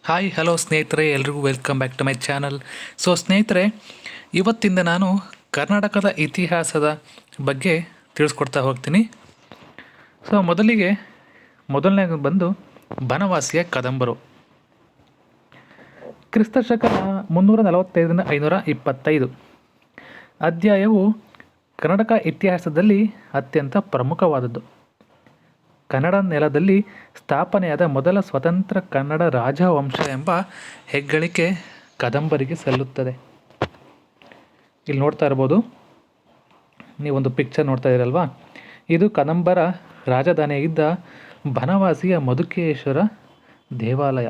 Hi hello ಸ್ನೇಹಿತರೆ, ಎಲ್ರಿಗೂ welcome back to my channel. ಸ್ನೇಹಿತರೆ, ಇವತ್ತಿಂದ ನಾನು ಕರ್ನಾಟಕದ ಇತಿಹಾಸದ ಬಗ್ಗೆ ತಿಳಿಸ್ಕೊಡ್ತಾ ಹೋಗ್ತೀನಿ. ಮೊದಲನೇ ಬಂದು ಬನವಾಸಿಯ ಕದಂಬರು. ಕ್ರಿಸ್ತಶಕ 345ರಿಂದ 525. ಅಧ್ಯಾಯವು ಕರ್ನಾಟಕ ಇತಿಹಾಸದಲ್ಲಿ ಅತ್ಯಂತ ಪ್ರಮುಖವಾದದ್ದು. ಕನ್ನಡ ನೆಲದಲ್ಲಿ ಸ್ಥಾಪನೆಯಾದ ಮೊದಲ ಸ್ವತಂತ್ರ ಕನ್ನಡ ರಾಜವಂಶ ಎಂಬ ಹೆಗ್ಗಳಿಕೆ ಕದಂಬರಿಗೆ ಸಲ್ಲುತ್ತದೆ. ಇಲ್ಲಿ ನೋಡ್ತಾ ಇರ್ಬೋದು, ನೀವೊಂದು ಪಿಕ್ಚರ್ ನೋಡ್ತಾ ಇದ್ದೀರಲ್ವಾ, ಇದು ಕದಂಬರ ರಾಜಧಾನಿಯಾಗಿದ್ದ ಬನವಾಸಿಯ ಮಧುಕೇಶ್ವರ ದೇವಾಲಯ.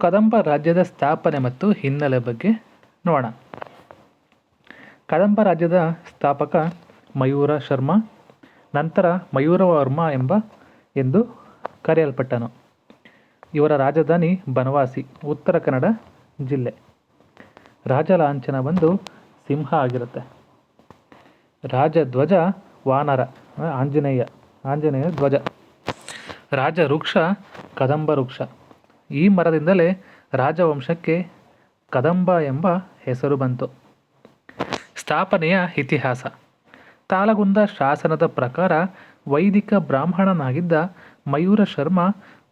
ಕದಂಬ ರಾಜ್ಯದ ಸ್ಥಾಪನೆ ಮತ್ತು ಹಿನ್ನೆಲೆ ಬಗ್ಗೆ ನೋಡೋಣ. ಕದಂಬ ರಾಜ್ಯದ ಸ್ಥಾಪಕ ಮಯೂರ ಶರ್ಮ, ನಂತರ ಮಯೂರವರ್ಮ ಎಂದು ಕರೆಯಲ್ಪಟ್ಟನು. ಇವರ ರಾಜಧಾನಿ ಬನವಾಸಿ, ಉತ್ತರ ಕನ್ನಡ ಜಿಲ್ಲೆ. ರಾಜ ಲಾಂಛನ ಬಂದು ಸಿಂಹ ಆಗಿರುತ್ತೆ. ರಾಜಧ್ವಜ ವಾನರ, ಆಂಜನೇಯ ಧ್ವಜ. ರಾಜ ವೃಕ್ಷ ಕದಂಬ ವೃಕ್ಷ. ಈ ಮರದಿಂದಲೇ ರಾಜವಂಶಕ್ಕೆ ಕದಂಬ ಎಂಬ ಹೆಸರು ಬಂತು. ಸ್ಥಾಪನೆಯ ಇತಿಹಾಸ. ತಾಳಗುಂದ ಶಾಸನದ ಪ್ರಕಾರ ವೈದಿಕ ಬ್ರಾಹ್ಮಣನಾಗಿದ್ದ ಮಯೂರ ಶರ್ಮ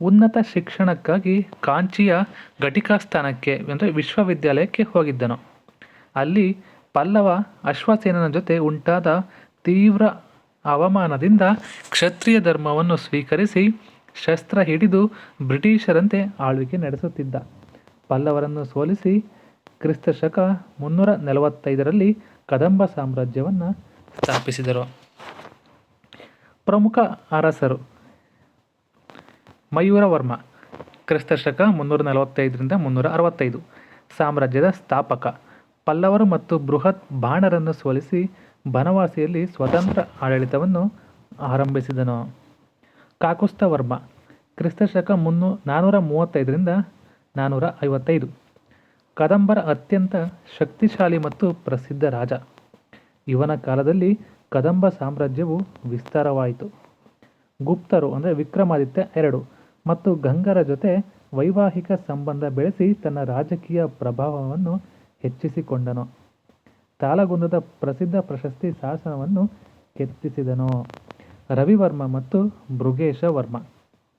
ಉನ್ನತ ಶಿಕ್ಷಣಕ್ಕಾಗಿ ಕಾಂಚಿಯ ಘಟಿಕಾಸ್ಥಾನಕ್ಕೆ ವಿಶ್ವವಿದ್ಯಾಲಯಕ್ಕೆ ಹೋಗಿದ್ದನು. ಅಲ್ಲಿ ಪಲ್ಲವ ಅಶ್ವಸೇನನ ಜೊತೆ ಉಂಟಾದ ತೀವ್ರ ಅವಮಾನದಿಂದ ಕ್ಷತ್ರಿಯ ಧರ್ಮವನ್ನು ಸ್ವೀಕರಿಸಿ ಶಸ್ತ್ರ ಹಿಡಿದು ಬ್ರಿಟಿಷರಂತೆ ಆಳ್ವಿಕೆ ನಡೆಸುತ್ತಿದ್ದ. ಪಲ್ಲವರನ್ನು ಸೋಲಿಸಿ ಕ್ರಿಸ್ತಶಕ 345ರಲ್ಲಿ ಕದಂಬ ಸಾಮ್ರಾಜ್ಯವನ್ನು ಸ್ಥಾಪಿಸಿದರು. ಪ್ರಮುಖ ಅರಸರು. ಮಯೂರವರ್ಮ, ಕ್ರಿಸ್ತಶಕ 345ರಿಂದ 365, ಸಾಮ್ರಾಜ್ಯದ ಸ್ಥಾಪಕ. ಪಲ್ಲವರು ಮತ್ತು ಬೃಹತ್ ಬಾಣರನ್ನು ಸೋಲಿಸಿ ಬನವಾಸಿಯಲ್ಲಿ ಸ್ವತಂತ್ರ ಆಡಳಿತವನ್ನು ಆರಂಭಿಸಿದನು. ಕಾಕುಸ್ಥವರ್ಮ, ಕ್ರಿಸ್ತಶಕ 435ರಿಂದ 455, ಕದಂಬರ ಅತ್ಯಂತ ಶಕ್ತಿಶಾಲಿ ಮತ್ತು ಪ್ರಸಿದ್ಧ ರಾಜ. ಇವನ ಕಾಲದಲ್ಲಿ ಕದಂಬ ಸಾಮ್ರಾಜ್ಯವು ವಿಸ್ತಾರವಾಯಿತು. ಗುಪ್ತರು ವಿಕ್ರಮಾದಿತ್ಯ II ಮತ್ತು ಗಂಗರ ಜೊತೆ ವೈವಾಹಿಕ ಸಂಬಂಧ ಬೆಳೆಸಿ ತನ್ನ ರಾಜಕೀಯ ಪ್ರಭಾವವನ್ನು ಹೆಚ್ಚಿಸಿಕೊಂಡನು. ತಾಳಗುಂದದ ಪ್ರಸಿದ್ಧ ಪ್ರಶಸ್ತಿ ಶಾಸನವನ್ನು ಕೆತ್ತಿಸಿದನು. ರವಿವರ್ಮ ಮತ್ತು ಮೃಗೇಶ ವರ್ಮ,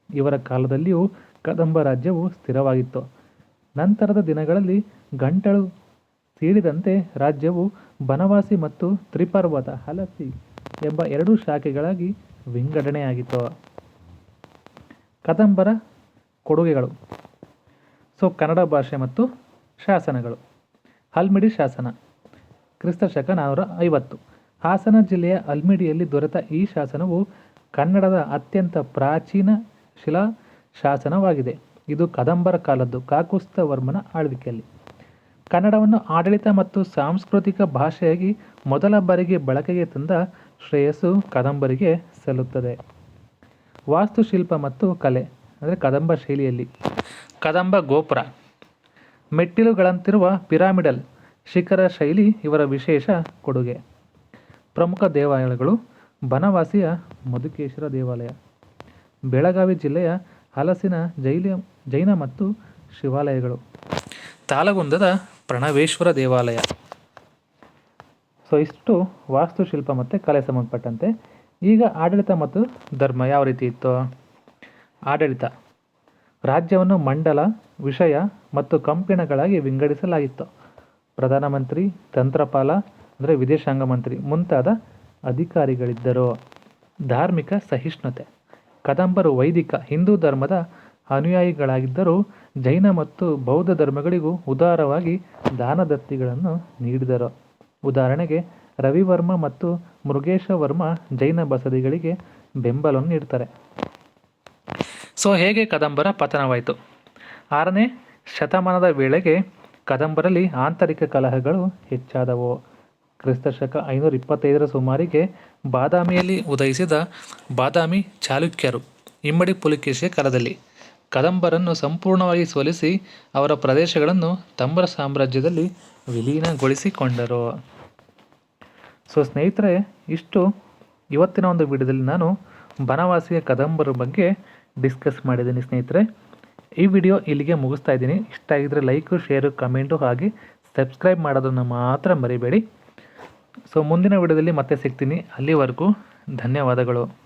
ಇವರ ಕಾಲದಲ್ಲಿಯೂ ಕದಂಬ ರಾಜ್ಯವು ಸ್ಥಿರವಾಗಿತ್ತು. ನಂತರದ ದಿನಗಳಲ್ಲಿ ಗಂಟಲು ಸೀಳಿದಂತೆ ರಾಜ್ಯವು ಬನವಾಸಿ ಮತ್ತು ತ್ರಿಪರ್ವತ ಹಲಸಿ ಎಂಬ 2 ಶಾಖೆಗಳಾಗಿ ವಿಂಗಡಣೆಯಾಗಿತ್ತು. ಕದಂಬರ ಕೊಡುಗೆಗಳು. ಕನ್ನಡ ಭಾಷೆ ಮತ್ತು ಶಾಸನಗಳು. ಹಲ್ಮಿಡಿ ಶಾಸನ, ಕ್ರಿಸ್ತಶಕ 450. ಹಾಸನ ಜಿಲ್ಲೆಯ ಹಲ್ಮಿಡಿಯಲ್ಲಿ ದೊರೆತ ಈ ಶಾಸನವು ಕನ್ನಡದ ಅತ್ಯಂತ ಪ್ರಾಚೀನ ಶಿಲಾ ಶಾಸನವಾಗಿದೆ. ಇದು ಕದಂಬರ ಕಾಲದ್ದು. ಕಾಕುಸ್ಥವರ್ಮನ ಆಳ್ವಿಕೆಯಲ್ಲಿ ಕನ್ನಡವನ್ನು ಆಡಳಿತ ಮತ್ತು ಸಾಂಸ್ಕೃತಿಕ ಭಾಷೆಯಾಗಿ ಮೊದಲ ಬಾರಿಗೆ ಬಳಕೆಗೆ ತಂದ ಶ್ರೇಯಸ್ಸು ಕದಂಬರಿಗೆ ಸಲ್ಲುತ್ತದೆ. ವಾಸ್ತುಶಿಲ್ಪ ಮತ್ತು ಕಲೆ ಕದಂಬ ಶೈಲಿಯಲ್ಲಿ. ಕದಂಬ ಗೋಪುರ, ಮೆಟ್ಟಿಲುಗಳಂತಿರುವ ಪಿರಾಮಿಡಲ್ ಶಿಖರ ಶೈಲಿ ಇವರ ವಿಶೇಷ ಕೊಡುಗೆ. ಪ್ರಮುಖ ದೇವಾಲಯಗಳು. ಬನವಾಸಿಯ ಮಧುಕೇಶ್ವರ ದೇವಾಲಯ, ಬೆಳಗಾವಿ ಜಿಲ್ಲೆಯ ಹಲಸಿನ ಜೈನ ಮತ್ತು ಶಿವಾಲಯಗಳು, ತಾಳಗುಂದದ ಪ್ರಣವೇಶ್ವರ ದೇವಾಲಯ. ಇಷ್ಟು ವಾಸ್ತುಶಿಲ್ಪ ಮತ್ತು ಕಲೆ ಸಂಬಂಧಪಟ್ಟಂತೆ. ಈಗ ಆಡಳಿತ ಮತ್ತು ಧರ್ಮ ಯಾವ ರೀತಿ ಇತ್ತು? ಆಡಳಿತ. ರಾಜ್ಯವನ್ನು ಮಂಡಲ, ವಿಷಯ ಮತ್ತು ಕಂಪಿನಗಳಾಗಿ ವಿಂಗಡಿಸಲಾಗಿತ್ತು. ಪ್ರಧಾನಮಂತ್ರಿ, ತಂತ್ರಪಾಲ ವಿದೇಶಾಂಗ ಮಂತ್ರಿ ಮುಂತಾದ ಅಧಿಕಾರಿಗಳಿದ್ದರು. ಧಾರ್ಮಿಕ ಸಹಿಷ್ಣುತೆ. ಕದಂಬರು ವೈದಿಕ ಹಿಂದೂ ಧರ್ಮದ ಅನುಯಾಯಿಗಳಾಗಿದ್ದರೂ ಜೈನ ಮತ್ತು ಬೌದ್ಧ ಧರ್ಮಗಳಿಗೂ ಉದಾರವಾಗಿ ದಾನದತ್ತಿಗಳನ್ನು ನೀಡಿದರು. ಉದಾಹರಣೆಗೆ ರವಿವರ್ಮ ಮತ್ತು ಮೃಗೇಶವರ್ಮ ಜೈನ ಬಸದಿಗಳಿಗೆ ಬೆಂಬಲವನ್ನು ನೀಡ್ತಾರೆ. ಹೇಗೆ ಕದಂಬರ ಪತನವಾಯಿತು? 6ನೇ ಶತಮಾನದ ವೇಳೆಗೆ ಕದಂಬರಲ್ಲಿ ಆಂತರಿಕ ಕಲಹಗಳು ಹೆಚ್ಚಾದವು. ಕ್ರಿಸ್ತಶಕ 525ರ ಸುಮಾರಿಗೆ ಬಾದಾಮಿಯಲ್ಲಿ ಉದಯಿಸಿದ ಬಾದಾಮಿ ಚಾಲುಕ್ಯರು ಇಮ್ಮಡಿ ಪುಲಿಕೇಶಿಯ ಕಾಲದಲ್ಲಿ ಕದಂಬರನ್ನು ಸಂಪೂರ್ಣವಾಗಿ ಸೋಲಿಸಿ ಅವರ ಪ್ರದೇಶಗಳನ್ನು ತಮ್ಮ ಸಾಮ್ರಾಜ್ಯದಲ್ಲಿ ವಿಲೀನಗೊಳಿಸಿಕೊಂಡರು. ಸ್ನೇಹಿತರೆ, ಇಷ್ಟು ಇವತ್ತಿನ ಒಂದು ವಿಡಿಯೋದಲ್ಲಿ ನಾನು ಬನವಾಸಿಯ ಕದಂಬರ ಬಗ್ಗೆ ಡಿಸ್ಕಸ್ ಮಾಡಿದ್ದೀನಿ ಸ್ನೇಹಿತರೆ. ಈ ವಿಡಿಯೋ ಇಲ್ಲಿಗೆ ಮುಗಿಸ್ತಾ ಇದ್ದೀನಿ. ಇಷ್ಟ ಆಗಿದ್ರೆ ಲೈಕು, ಶೇರು, ಕಮೆಂಟು ಹಾಗೆ ಸಬ್ಸ್ಕ್ರೈಬ್ ಮಾಡೋದನ್ನು ಮಾತ್ರ ಮರಿಬೇಡಿ. ಸೊ ಮುಂದಿನ ವಿಡಿಯೋದಲ್ಲಿ ಮತ್ತೆ ಸಿಗ್ತೀನಿ. ಅಲ್ಲಿವರೆಗೂ ಧನ್ಯವಾದಗಳು.